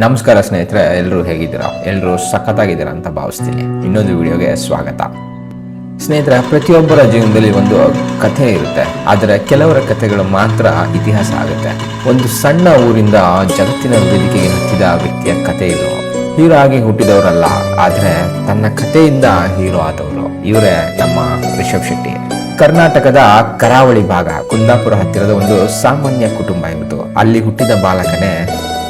ನಮಸ್ಕಾರ ಸ್ನೇಹಿತರೆ, ಎಲ್ಲರೂ ಹೇಗಿದ್ದೀರಾ? ಎಲ್ಲರೂ ಸಖತ್ತಾಗಿದ್ದೀರಾ ಅಂತ ಭಾವಿಸ್ತೀನಿ. ಇನ್ನೊಂದು ವಿಡಿಯೋಗೆ ಸ್ವಾಗತ. ಸ್ನೇಹಿತರೆ, ಪ್ರತಿಯೊಬ್ಬರ ಜೀವನದಲ್ಲಿ ಒಂದು ಕಥೆ ಇರುತ್ತೆ, ಆದರೆ ಕೆಲವರ ಕಥೆಗಳು ಮಾತ್ರ ಇತಿಹಾಸ ಆಗುತ್ತೆ. ಒಂದು ಸಣ್ಣ ಊರಿಂದ ಜಗತ್ತಿನ ವೇದಿಕೆಗೆ ಹತ್ತಿದ ವ್ಯಕ್ತಿಯ ಕಥೆ ಇದು. ಹೀರೋ ಆಗಿ ಹುಟ್ಟಿದವರಲ್ಲ, ಆದರೆ ತನ್ನ ಕಥೆಯಿಂದ ಹೀರೋ ಆದವರು. ಇವರೇ ನಮ್ಮ ರಿಷಬ್ ಶೆಟ್ಟಿ. ಕರ್ನಾಟಕದ ಕರಾವಳಿ ಭಾಗ ಕುಂದಾಪುರ ಹತ್ತಿರದ ಒಂದು ಸಾಮಾನ್ಯ ಕುಟುಂಬ ಇತ್ತು. ಅಲ್ಲಿ ಹುಟ್ಟಿದ ಬಾಲಕನೇ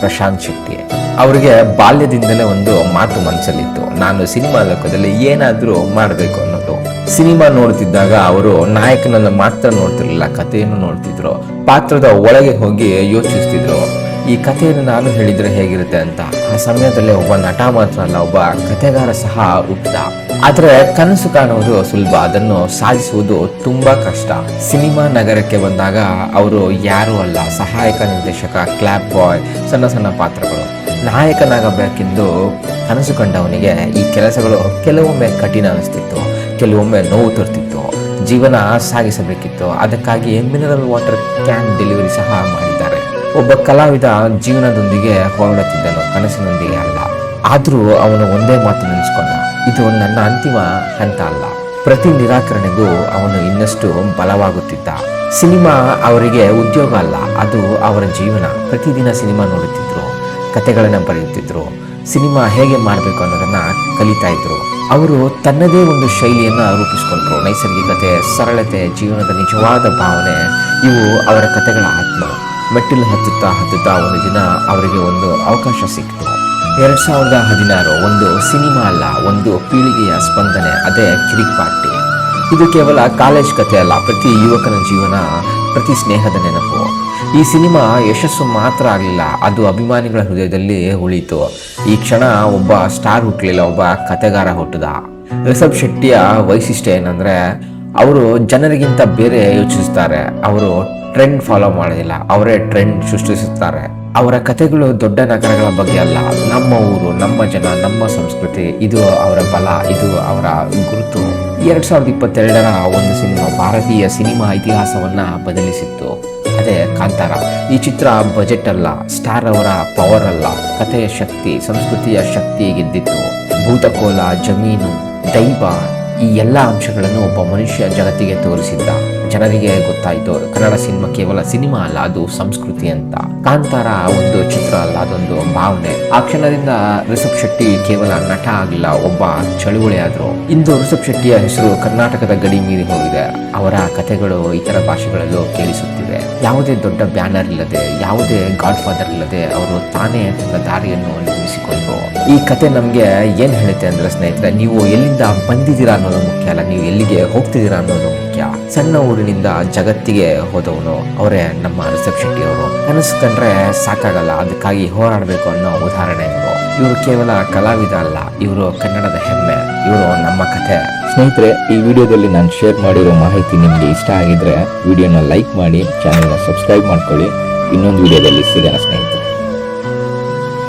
ಪ್ರಶಾಂತ್ ಶೆಟ್ಟಿ. ಅವರಿಗೆ ಬಾಲ್ಯದಿಂದಲೇ ಒಂದು ಮಾತು ಮನಸ್ಸಲ್ಲಿತ್ತು, ನಾನು ಸಿನಿಮಾ ಲೋಕದಲ್ಲಿ ಏನಾದರೂ ಮಾಡಬೇಕು ಅನ್ನೋದು. ಸಿನಿಮಾ ನೋಡ್ತಿದ್ದಾಗ ಅವರು ನಾಯಕನನ್ನು ಮಾತ್ರ ನೋಡ್ತಿರ್ಲಿಲ್ಲ, ಕಥೆಯನ್ನು ನೋಡ್ತಿದ್ರು. ಪಾತ್ರದ ಒಳಗೆ ಹೋಗಿ ಯೋಚಿಸ್ತಿದ್ರು, ಈ ಕಥೆಯನ್ನು ನಾನು ಹೇಳಿದ್ರೆ ಹೇಗಿರುತ್ತೆ ಅಂತ. ಆ ಸಮಯದಲ್ಲಿ ಒಬ್ಬ ನಟ ಮಾತ್ರ ಅಲ್ಲ, ಒಬ್ಬ ಕಥೆಗಾರ ಸಹ ಹುಟ್ಟಿದ. ಆದ್ರೆ ಕನಸು ಕಾಣುವುದು ಸುಲಭ, ಅದನ್ನು ಸಾಧಿಸುವುದು ತುಂಬಾ ಕಷ್ಟ. ಸಿನಿಮಾ ನಗರಕ್ಕೆ ಬಂದಾಗ ಅವರು ಯಾರೂ ಅಲ್ಲ, ಸಹಾಯಕ ನಿರ್ದೇಶಕ, ಕ್ಲಾಪ್ ಬಾಯ್, ಸಣ್ಣ ಸಣ್ಣ ಪಾತ್ರಗಳು. ನಾಯಕನಾಗಬೇಕೆಂದು ಕನಸು ಕಂಡವನಿಗೆ ಈ ಕೆಲಸಗಳು ಕೆಲವೊಮ್ಮೆ ಕಠಿಣ ಅನಿಸ್ತಿತ್ತು, ಕೆಲವೊಮ್ಮೆ ನೋವು ತರ್ತಿತ್ತು. ಜೀವನ ಸಾಗಿಸಬೇಕಿತ್ತು, ಅದಕ್ಕಾಗಿ ಮಿನರಲ್ ವಾಟರ್ ಕ್ಯಾನ್ ಡೆಲಿವರಿ ಸಹ ಮಾಡಿದ್ದಾರೆ. ಒಬ್ಬ ಕಲಾವಿದ ಜೀವನದೊಂದಿಗೆ ಹೊರಡುತ್ತಿದ್ದನು, ಕನಸಿನೊಂದಿಗೆ ಅಲ್ಲ. ಆದರೂ ಅವನು ಒಂದೇ ಮಾತು ನೆನೆಸ್ಕೊಂಡ, ಇದು ನನ್ನ ಅಂತಿಮ ಹಂತ ಅಲ್ಲ. ಪ್ರತಿ ನಿರಾಕರಣೆಗೂ ಅವನು ಇನ್ನಷ್ಟು ಬಲವಾಗುತ್ತಿದ್ದ. ಸಿನಿಮಾ ಅವರಿಗೆ ಉದ್ಯೋಗ ಅಲ್ಲ, ಅದು ಅವರ ಜೀವನ. ಪ್ರತಿದಿನ ಸಿನಿಮಾ ನೋಡುತ್ತಿದ್ರು, ಕತೆಗಳನ್ನು ಬರೆಯುತ್ತಿದ್ರು, ಸಿನಿಮಾ ಹೇಗೆ ಮಾಡಬೇಕು ಅನ್ನೋದನ್ನ ಕಲಿತಾ ಇದ್ರು. ಅವರು ತನ್ನದೇ ಒಂದು ಶೈಲಿಯನ್ನು ರೂಪಿಸಿಕೊಂಡ್ರು. ನೈಸರ್ಗಿಕತೆ, ಸರಳತೆ, ಜೀವನದ ನಿಜವಾದ ಭಾವನೆ, ಇವು ಅವರ ಕತೆಗಳ ಆತ್ಮ. ಮೆಟ್ಟಿಲು ಹತ್ತುತ್ತಾ ಒಂದು ದಿನ ಅವರಿಗೆ ಒಂದು ಅವಕಾಶ ಸಿಕ್ತು. 2016, ಒಂದು ಸಿನಿಮಾ ಅಲ್ಲ, ಒಂದು ಪೀಳಿಗೆಯ ಸ್ಪಂದನೆ, ಅದೇ ಕಿರಿಕ್ ಪಾರ್ಟಿ. ಇದು ಕೇವಲ ಕಾಲೇಜ್ ಕಥೆ ಅಲ್ಲ, ಪ್ರತಿ ಯುವಕನ ಜೀವನ, ಪ್ರತಿ ಸ್ನೇಹದ ನೆನಪು. ಈ ಸಿನಿಮಾ ಯಶಸ್ಸು ಮಾತ್ರ ಆಗಲಿಲ್ಲ, ಅದು ಅಭಿಮಾನಿಗಳ ಹೃದಯದಲ್ಲಿ ಉಳಿಯಿತು. ಈ ಕ್ಷಣ ಒಬ್ಬ ಸ್ಟಾರ್ ಹುಟ್ಟಲಿಲ್ಲ, ಒಬ್ಬ ಕತೆಗಾರ ಹುಟ್ಟಿದ. ರಿಷಬ್ ಶೆಟ್ಟಿಯ ವೈಶಿಷ್ಟ್ಯ ಏನಂದ್ರೆ, ಅವರು ಜನರಿಗಿಂತ ಬೇರೆ ಯೋಚಿಸುತ್ತಾರೆ. ಅವರು ಟ್ರೆಂಡ್ ಫಾಲೋ ಮಾಡೋದಿಲ್ಲ, ಅವರೇ ಟ್ರೆಂಡ್ ಸೃಷ್ಟಿಸುತ್ತಾರೆ. ಅವರ ಕಥೆಗಳು ದೊಡ್ಡ ನಗರಗಳ ಬಗ್ಗೆ ಅಲ್ಲ, ನಮ್ಮ ಊರು, ನಮ್ಮ ಜನ, ನಮ್ಮ ಸಂಸ್ಕೃತಿ, ಇದು ಅವರ ಬಲ, ಇದು ಅವರ ಗುರುತು. 2022ರ ಒಂದು ಸಿನಿಮಾ ಭಾರತೀಯ ಸಿನಿಮಾ ಇತಿಹಾಸವನ್ನ ಬದಲಿಸಿತ್ತು, ಅದೇ ಕಾಂತಾರ. ಈ ಚಿತ್ರ ಬಜೆಟ್ ಅಲ್ಲ, ಸ್ಟಾರ್ ಅವರ ಪವರ್ ಅಲ್ಲ, ಕಥೆಯ ಶಕ್ತಿ, ಸಂಸ್ಕೃತಿಯ ಶಕ್ತಿ ಗೆದ್ದಿತ್ತು. ಭೂತಕೋಲ, ಜಮೀನು, ದೈವ, ಈ ಎಲ್ಲ ಅಂಶಗಳನ್ನು ಒಬ್ಬ ಮನುಷ್ಯ ಜಗತ್ತಿಗೆ ತೋರಿಸಿದ್ದ. ಜನರಿಗೆ ಗೊತ್ತಾಯಿತು, ಕನ್ನಡ ಸಿನಿಮಾ ಕೇವಲ ಸಿನಿಮಾ ಅಲ್ಲ, ಅದು ಸಂಸ್ಕೃತಿ ಅಂತ. ಕಾಂತಾರ ಒಂದು ಚಿತ್ರ ಅಲ್ಲ, ಅದೊಂದು ಭಾವನೆ. ಆ ಕ್ಷಣದಿಂದ ರಿಷಬ್ ಶೆಟ್ಟಿ ಕೇವಲ ನಟ ಆಗಿಲ್ಲ, ಒಬ್ಬ ಚಳುವಳಿ ಆದ್ರು. ಇಂದು ರಿಷಬ್ ಶೆಟ್ಟಿಯ ಹೆಸರು ಕರ್ನಾಟಕದ ಗಡಿ ಮೀರಿ ಹೋಗಿದೆ. ಅವರ ಕಥೆಗಳು ಇತರ ಭಾಷೆಗಳಲ್ಲೂ ಕೇಳಿಸುತ್ತಿವೆ. ಯಾವುದೇ ದೊಡ್ಡ ಬ್ಯಾನರ್ ಇಲ್ಲದೆ, ಯಾವುದೇ ಗಾಡ್ ಫಾದರ್ ಇಲ್ಲದೆ ಅವರು ತಾನೇ ತನ್ನ ದಾರಿಯನ್ನು ನಿರ್ಮಿಸಿಕೊಂಡ್ರು. ಈ ಕತೆ ನಮ್ಗೆ ಏನ್ ಹೇಳುತ್ತೆ ಅಂದ್ರೆ ಸ್ನೇಹಿತರೆ, ನೀವು ಎಲ್ಲಿಂದ ಬಂದಿದ್ದೀರಾ ಅನ್ನೋದು ಮುಖ್ಯ ಅಲ್ಲ, ನೀವು ಎಲ್ಲಿಗೆ ಹೋಗ್ತಿದ್ದೀರಾ ಅನ್ನೋದು ಮುಖ್ಯ. ಸಣ್ಣ ಊರಿನಿಂದ ಜಗತ್ತಿಗೆ ಹೋದವನು ಅವರೇ ನಮ್ಮ ರಿಷಬ್ ಶೆಟ್ಟಿ ಅವರು. ಕನಸು ಕಂಡ್ರೆ ಸಾಕಾಗಲ್ಲ, ಅದಕ್ಕಾಗಿ ಹೋರಾಡಬೇಕು ಅನ್ನೋ ಉದಾಹರಣೆ ಇವರು. ಇವರು ಕೇವಲ ಕಲಾವಿದ ಅಲ್ಲ, ಇವರು ಕನ್ನಡದ ಹೆಮ್ಮೆ, ಇವರು ನಮ್ಮ ಕಥೆ. ಸ್ನೇಹಿತರೆ, ಈ ವಿಡಿಯೋದಲ್ಲಿ ನಾನು ಶೇರ್ ಮಾಡಿರೋ ಮಾಹಿತಿ ನಿಮಗೆ ಇಷ್ಟ ಆಗಿದ್ರೆ ವಿಡಿಯೋನ ಲೈಕ್ ಮಾಡಿ, ಚಾನೆಲ್ನ ಸಬ್ಸ್ಕ್ರೈಬ್ ಮಾಡ್ಕೊಳ್ಳಿ. ಇನ್ನೊಂದು ವಿಡಿಯೋದಲ್ಲಿ ಸಿಗೋಣ ಸ್ನೇಹಿತರೆ.